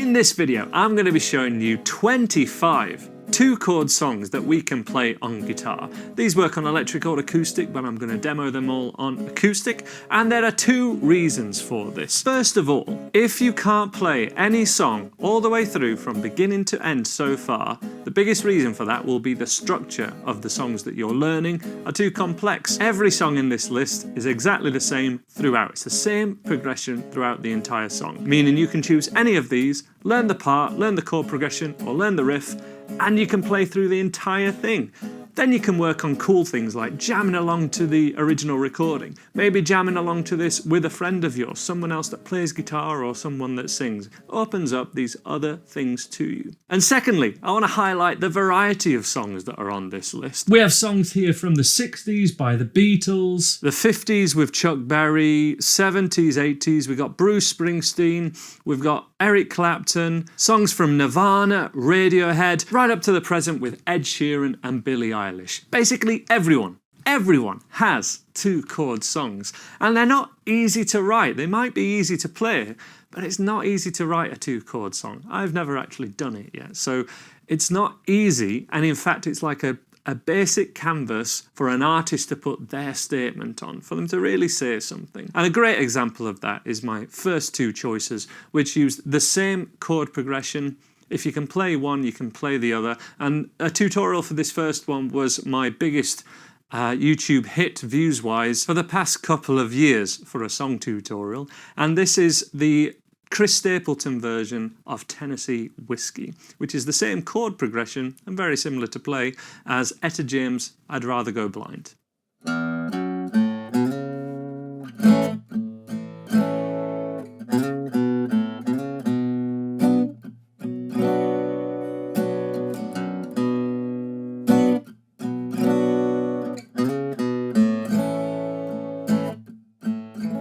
In this video, I'm going to be showing you 25 two-chord songs that we can play on guitar. These work on electric or acoustic, but I'm going to demo them all on acoustic, and there are two reasons for this. First of all, if you can't play any song all the way through from beginning to end so far, the biggest reason for that will be the structure of the songs that you're learning are too complex. Every song in this list is exactly the same throughout. It's the same progression throughout the entire song, meaning you can choose any of these, learn the part, learn the chord progression, or learn the riff, and you can play through the entire thing. Then you can work on cool things like jamming along to the original recording, maybe jamming along to this with a friend of yours, someone else that plays guitar or someone that sings. Opens up these other things to you. And secondly, I want to highlight the variety of songs that are on this list. We have songs here from the 60s by the Beatles, the 50s with Chuck Berry, 70s, 80s, we've got Bruce Springsteen, we've got Eric Clapton, songs from Nirvana, Radiohead, right up to the present with Ed Sheeran and Billie Eilish. Basically everyone has two-chord songs, and they're not easy to write. They might be easy to play, but it's not easy to write a two-chord song. I've never actually done it yet, so it's not easy, and in fact it's like a basic canvas for an artist to put their statement on, for them to really say something. And a great example of that is my first two choices, which use the same chord progression. If you can play one, you can play the other. And a tutorial for this first one was my biggest YouTube hit views-wise for the past couple of years for a song tutorial. And this is the Chris Stapleton version of Tennessee Whiskey, which is the same chord progression and very similar to play as Etta James' I'd Rather Go Blind.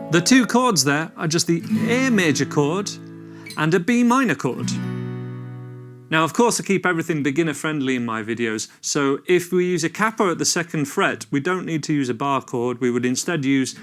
The two chords there are just the A major chord and a B minor chord. Now, of course, I keep everything beginner friendly in my videos, so if we use a capo at the second fret, we don't need to use a bar chord. We would instead use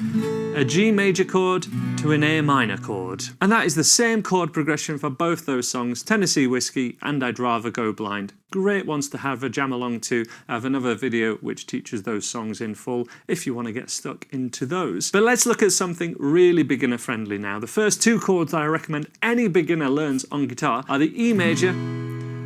a G major chord to an A minor chord. And that is the same chord progression for both those songs, Tennessee Whiskey and I'd Rather Go Blind. Great ones to have a jam along to. I have another video which teaches those songs in full if you want to get stuck into those. But let's look at something really beginner friendly now. The first two chords that I recommend any beginner learns on guitar are the E major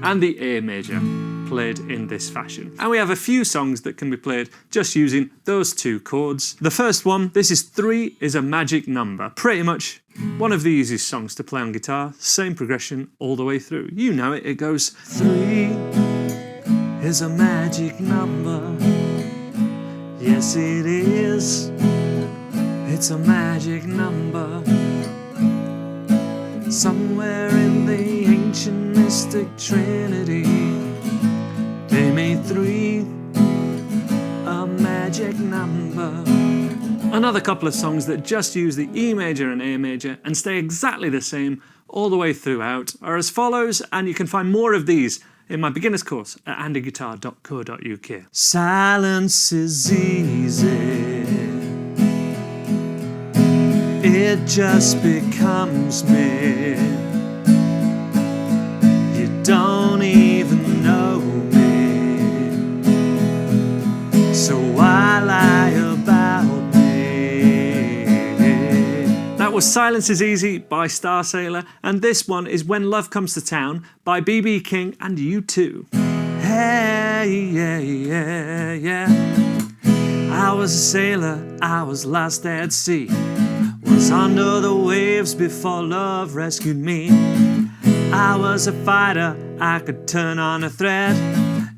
and the A major, played in this fashion. And we have a few songs that can be played just using those two chords. The first one, this is 3 is a magic number. Pretty much one of the easiest songs to play on guitar, same progression all the way through. You know it, it goes 3 is a magic number. Yes it is, it's a magic number. Somewhere in the ancient mystic trinity, they made 3 a magic number. Another couple of songs that just use the E major and A major and stay exactly the same all the way throughout are as follows, and you can find more of these in my beginner's course at andyguitar.co.uk. Silence is easy, it just becomes me. You don't even know me, so why lie about me? That was Silence is Easy by Star Sailor, and this one is When Love Comes to Town by B.B. King and U2. Hey, yeah, yeah, yeah. I was a sailor, I was lost at sea. Was under the waves before love rescued me. I was a fighter, I could turn on a thread.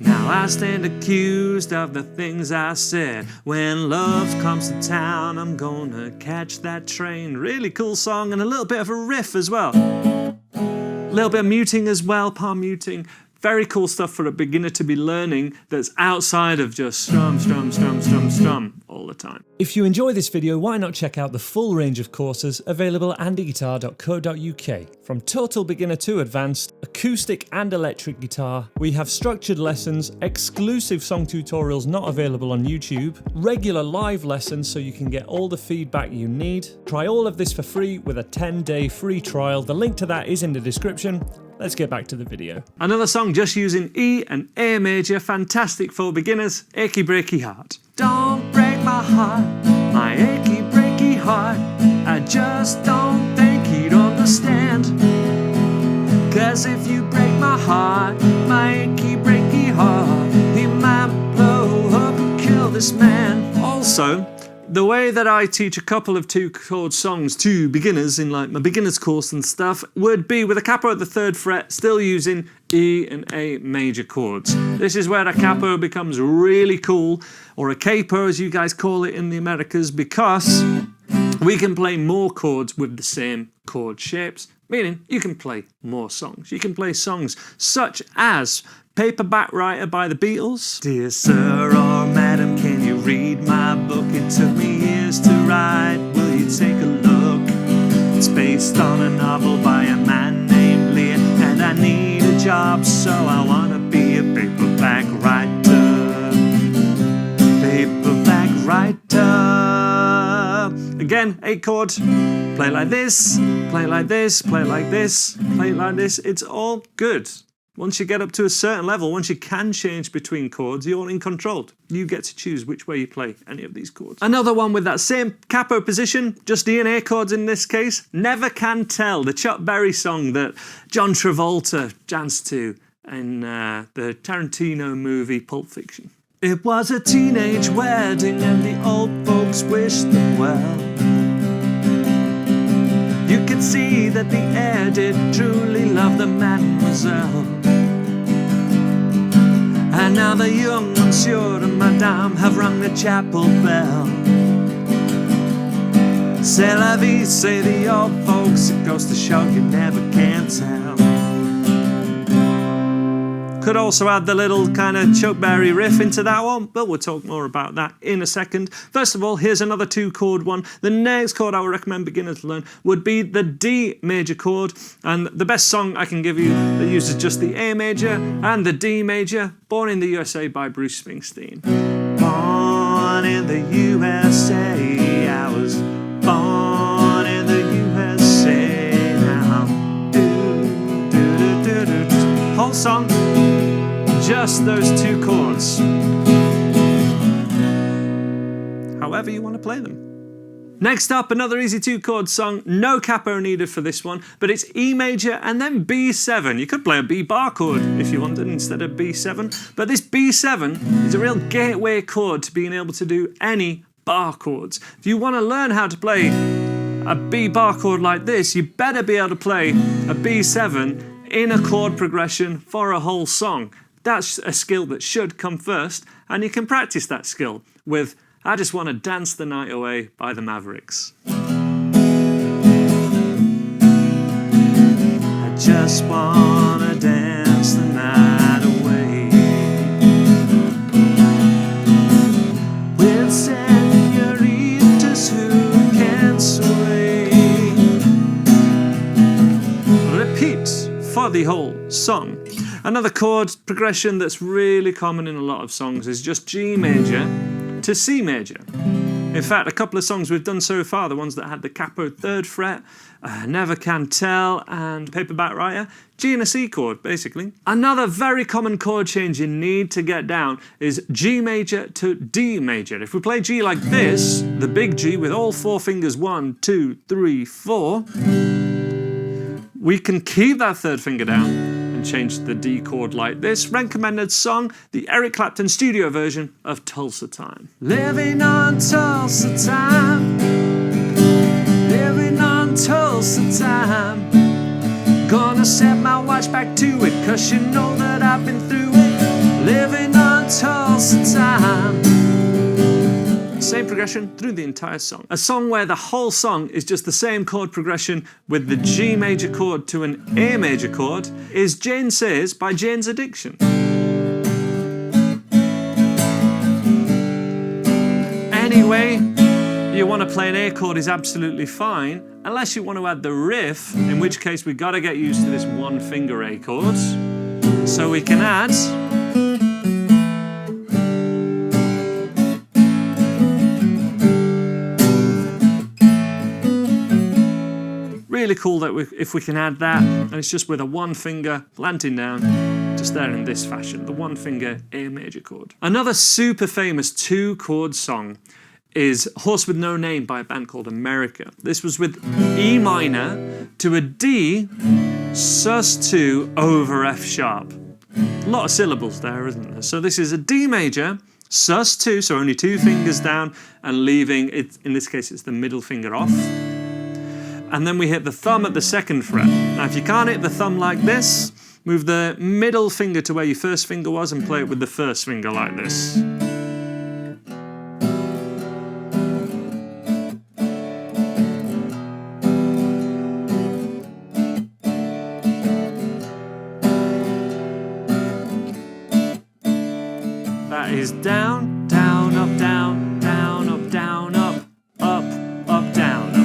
Now I stand accused of the things I said. When love comes to town, I'm gonna catch that train. Really cool song, and a little bit of a riff as well. A little bit of muting as well, palm muting. Very cool stuff for a beginner to be learning that's outside of just strum, strum, strum, strum, strum all the time. If you enjoy this video, why not check out the full range of courses available at andyguitar.co.uk. From total beginner to advanced, acoustic and electric guitar, we have structured lessons, exclusive song tutorials not available on YouTube, regular live lessons so you can get all the feedback you need. Try all of this for free with a 10-day free trial. The link to that is in the description. let's get back to the video. Another song just using E and A major, fantastic for beginners, Achy Breaky Heart. Don't break my heart, my achy breaky heart, I just don't think he'd understand. 'Cause if you break my heart, my achy breaky heart, he might blow up and kill this man. Also, the way that I teach a couple of two-chord songs to beginners in like my beginner's course and stuff would be with a capo at the 3rd fret, still using E and A major chords. This is where a capo becomes really cool, or a capo as you guys call it in the Americas, because we can play more chords with the same chord shapes, meaning you can play more songs. You can play songs such as Paperback Writer by the Beatles. Dear sir or madam, can you read my book? It took me years to write, will you take a look? It's based on a novel by a man named Lear, and I need a job, so I wanna be a paperback writer. Paperback writer. Again, 8 chord. Play like this, play like this, play like this, play like this. It's all good. Once you get up to a certain level, once you can change between chords, you're in control. You get to choose which way you play any of these chords. Another one with that same capo position, just E and A chords in this case, Never Can Tell, the Chuck Berry song that John Travolta danced to in the Tarantino movie Pulp Fiction. It was a teenage wedding and the old folks wished them well. You could see that the heir did truly love the mademoiselle. And now the young monsieur and madame have rung the chapel bell. C'est la vie, say the old folks, it goes to show you never can tell. Could also add the little kind of Chuck Berry riff into that one, but we'll talk more about that in a second. First of all, here's another 2-chord one. The next chord I would recommend beginners learn would be the D major chord, and the best song I can give you that uses just the A major and the D major, Born in the USA by Bruce Springsteen. Born in the USA, I was born in the USA now. Whole song, just those 2 chords. However you want to play them. Next up, another easy 2-chord song, no capo needed for this one, but it's E major and then B7. You could play a B bar chord if you wanted instead of B7, but this B7 is a real gateway chord to being able to do any bar chords. If you want to learn how to play a B bar chord like this, you better be able to play a B7 in a chord progression for a whole song. That's a skill that should come first, and you can practice that skill with I Just Want to Dance the Night Away by the Mavericks. I just wanna dance the night away with senoritas who can sway. Repeat for the whole song. Another chord progression that's really common in a lot of songs is just G major to C major. In fact, a couple of songs we've done so far, the ones that had the capo 3rd fret, Never Can Tell and Paperback Writer, G and a C chord, basically. Another very common chord change you need to get down is G major to D major. If we play G like this, the big G with all 4 fingers, 1, 2, 3, 4, we can keep that 3rd finger down and change the D chord like this. Recommended song, the Eric Clapton studio version of Tulsa Time. Living on Tulsa time, living on Tulsa time. Gonna set my watch back to it, 'cause you know that I've been through it. Living on Tulsa time. Same progression through the entire song. A song where the whole song is just the same chord progression with the G major chord to an A major chord is Jane Says by Jane's Addiction. Anyway, you want to play an A chord is absolutely fine, unless you want to add the riff, in which case we got to get used to this 1 finger A chord. So we can add really cool that if we can add that, and it's just with a one finger planting down, just there in this fashion, the one finger A major chord. Another super famous two-chord song is Horse with No Name by a band called America. This was with E minor to a D, sus2 over F sharp. A lot of syllables there, isn't there? So this is a D major, sus2, so only two fingers down, and leaving it, in this case it's the middle finger off. And then we hit the thumb at the second fret. Now if you can't hit the thumb like this, move the middle finger to where your first finger was and play it with the first finger like this. That is down, down, up, down, down, up, down, up, up, up, down, up.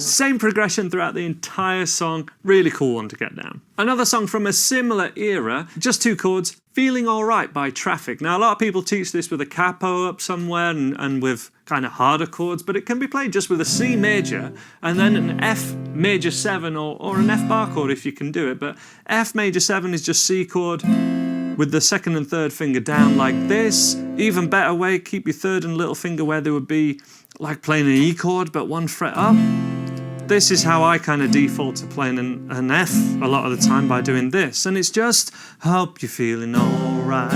Same progression throughout the entire song. Really cool one to get down. Another song from a similar era, just two chords, Feeling Alright by Traffic. Now a lot of people teach this with a capo up somewhere and with kind of harder chords, but it can be played just with a C major and then an F major 7 or an F bar chord if you can do it. But F major 7 is just C chord with the second and third finger down like this. Even better way, keep your third and little finger where they would be like playing an E chord but one fret up. This is how I kind of default to playing an F a lot of the time, by doing this. And it's just, hope you're feeling alright.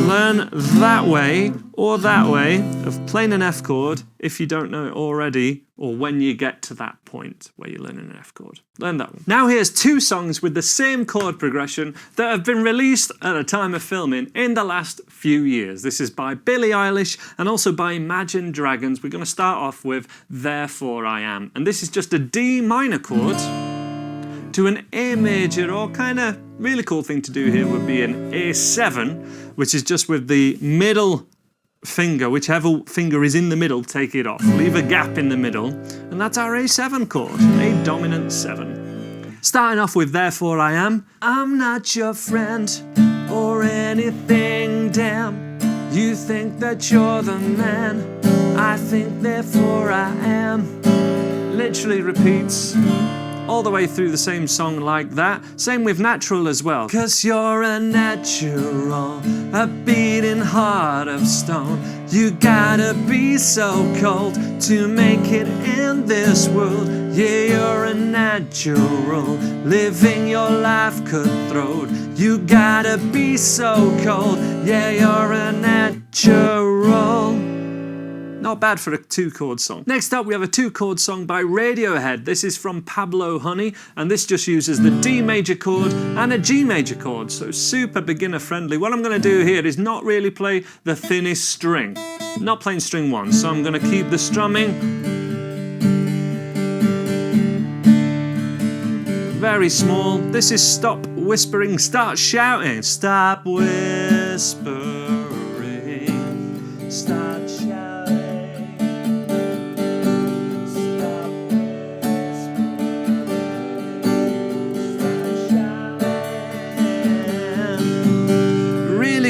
Learn that way or that way of playing an F chord if you don't know it already, or when you get to that point where you're learning an F chord. Learn that one. Now here's two songs with the same chord progression that have been released at the time of filming in the last few years. This is by Billie Eilish and also by Imagine Dragons. We're going to start off with Therefore I Am. And this is just a D minor chord to an A major, or kind of really cool thing to do here would be an A7, which is just with the middle finger, whichever finger is in the middle, take it off. Leave a gap in the middle, and that's our A7 chord, A dominant 7. Starting off with Therefore I Am. I'm not your friend or anything, damn. You think that you're the man. I think therefore I am. Literally repeats all the way through the same song like that. Same with Natural as well. 'Cause you're a natural, a beating heart of stone. You gotta be so cold to make it in this world. Yeah, you're a natural, living your life cutthroat. You gotta be so cold. Yeah, you're a natural. Not bad for a two-chord song. Next up, we have a two-chord song by Radiohead. This is from Pablo Honey, and this just uses the D major chord and a G major chord, so super beginner-friendly. What I'm going to do here is not really play the thinnest string. Not playing string 1, so I'm going to keep the strumming very small. This is Stop Whispering, Start Shouting. Stop whispering, start shouting.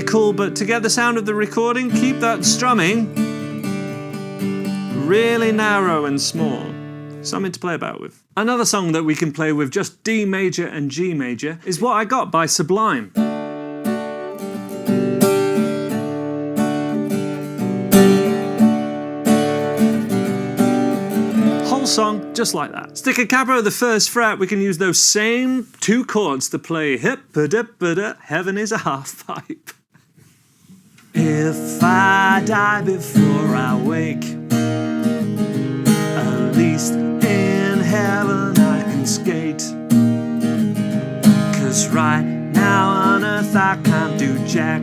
Cool, but to get the sound of the recording, keep that strumming really narrow and small. Something to play about with. Another song that we can play with just D major and G major is What I Got by Sublime. Whole song just like that. Stick a capo the first fret, we can use those same two chords to play hip-ba-dip-ba-da, Heaven is a Half Pipe. If I die before I wake, at least in heaven I can skate. 'Cause right now on earth I can't do jack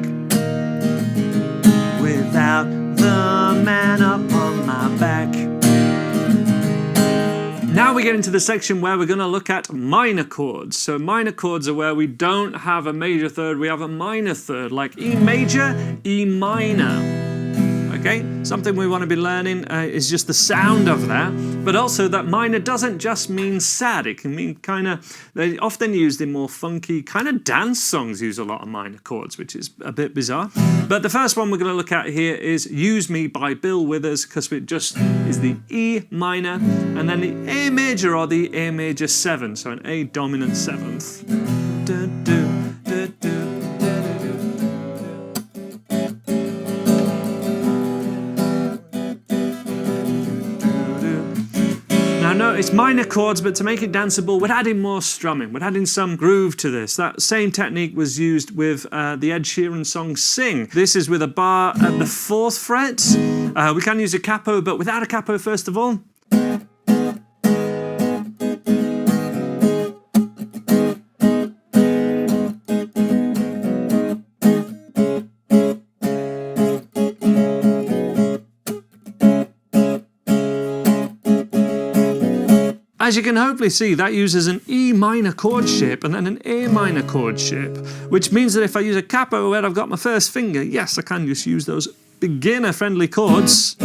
without the man up on my back. Now we get into the section where we're going to look at minor chords. So minor chords are where we don't have a major third, we have a minor third, like E major, E minor. okay? Something we want to be learning is just the sound of that, but also that minor doesn't just mean sad. It can mean kind of, they're often used in more funky, kind of dance songs use a lot of minor chords, which is a bit bizarre. But the first one we're going to look at here is Use Me by Bill Withers, because it just is the E minor, and then the A major or the A major 7, so an A dominant 7th. Now notice minor chords, but to make it danceable, we're adding more strumming. We're adding some groove to this. That same technique was used with the Ed Sheeran song Sing. This is with a bar at the 4th fret. We can use a capo, but without a capo first of all. As you can hopefully see, that uses an E minor chord shape and then an A minor chord shape, which means that if I use a capo where I've got my first finger, yes, I can just use those beginner-friendly chords.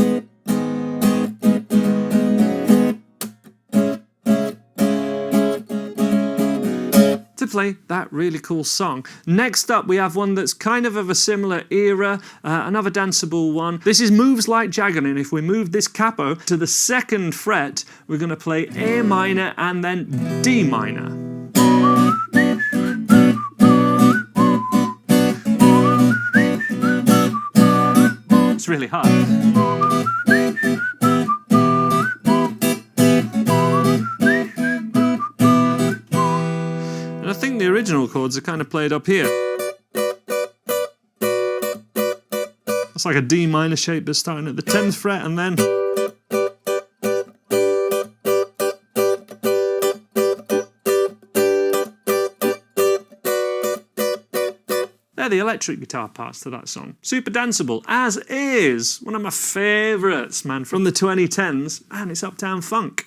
To play that really cool song. Next up we have one that's kind of a similar era, another danceable one. This is Moves Like Jagger, and if we move this capo to the 2nd fret, we're going to play A minor and then D minor. It's really hard. I think the original chords are kind of played up here. It's like a D minor shape, but starting at the 10th fret and then... They're the electric guitar parts to that song. Super danceable, as is one of my favourites, man, from the 2010s, and it's Uptown Funk.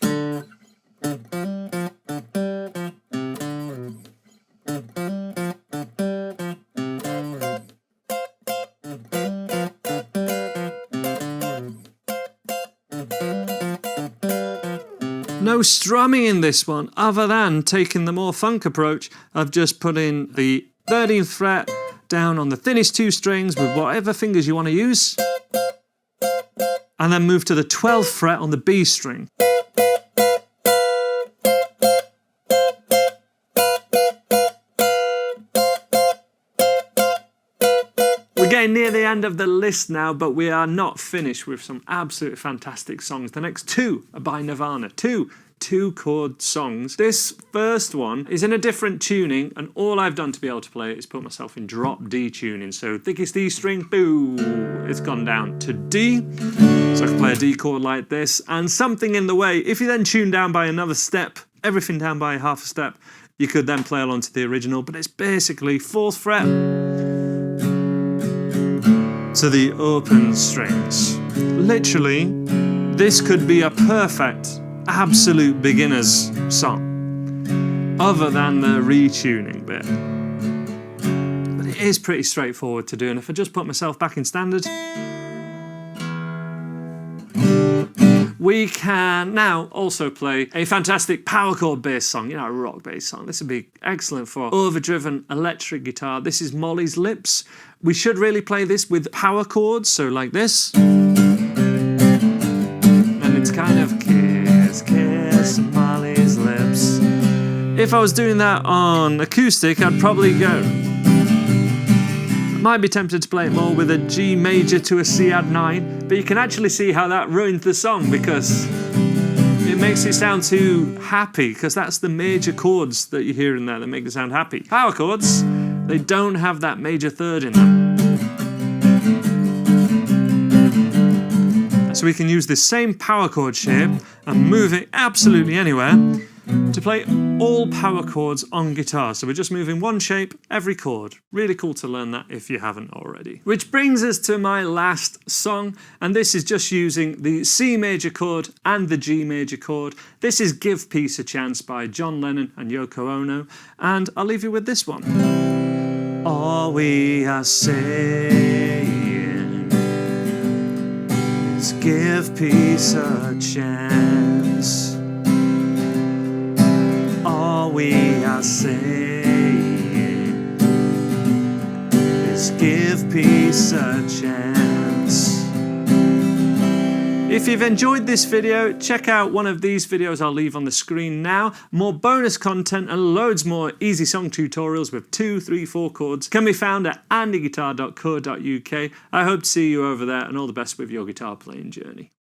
No strumming in this one, other than taking the more funk approach of just putting the 13th fret down on the thinnest 2 strings with whatever fingers you want to use, and then move to the 12th fret on the B string. We're getting near the end of the list now, but we are not finished with some absolutely fantastic songs. The next 2 are by Nirvana. Two-chord songs. This first one is in a different tuning, and all I've done to be able to play it is put myself in drop D tuning. So thickest D string, boo, it's gone down to D. So I can play a D chord like this, and something in the way, if you then tune down by another step, everything down by half a step, you could then play along to the original, but it's basically 4th fret to the open strings. Literally, this could be a perfect, absolute beginner's song, other than the retuning bit. But it is pretty straightforward to do, and if I just put myself back in standard, we can now also play a fantastic power chord bass song, you know, a rock bass song. This would be excellent for overdriven electric guitar. This is Molly's Lips. We should really play this with power chords, so like this. And it's kind of kiss, kiss Molly's lips. If I was doing that on acoustic, I'd probably go... I might be tempted to play it more with a G major to a C add 9, but you can actually see how that ruins the song because it makes it sound too happy, because that's the major chords that you hear in there that make it sound happy. Power chords, they don't have that major third in them. So we can use this same power chord shape and move it absolutely anywhere to play all power chords on guitar. So we're just moving one shape, every chord. Really cool to learn that if you haven't already. Which brings us to my last song, and this is just using the C major chord and the G major chord. This is Give Peace a Chance by John Lennon and Yoko Ono, and I'll leave you with this one. All we are saying is give peace a chance. All we are saying is give peace a chance. If you've enjoyed this video, check out one of these videos I'll leave on the screen now. More bonus content and loads more easy song tutorials with 2, 3, 4 chords can be found at andyguitar.co.uk. I hope to see you over there, and all the best with your guitar playing journey.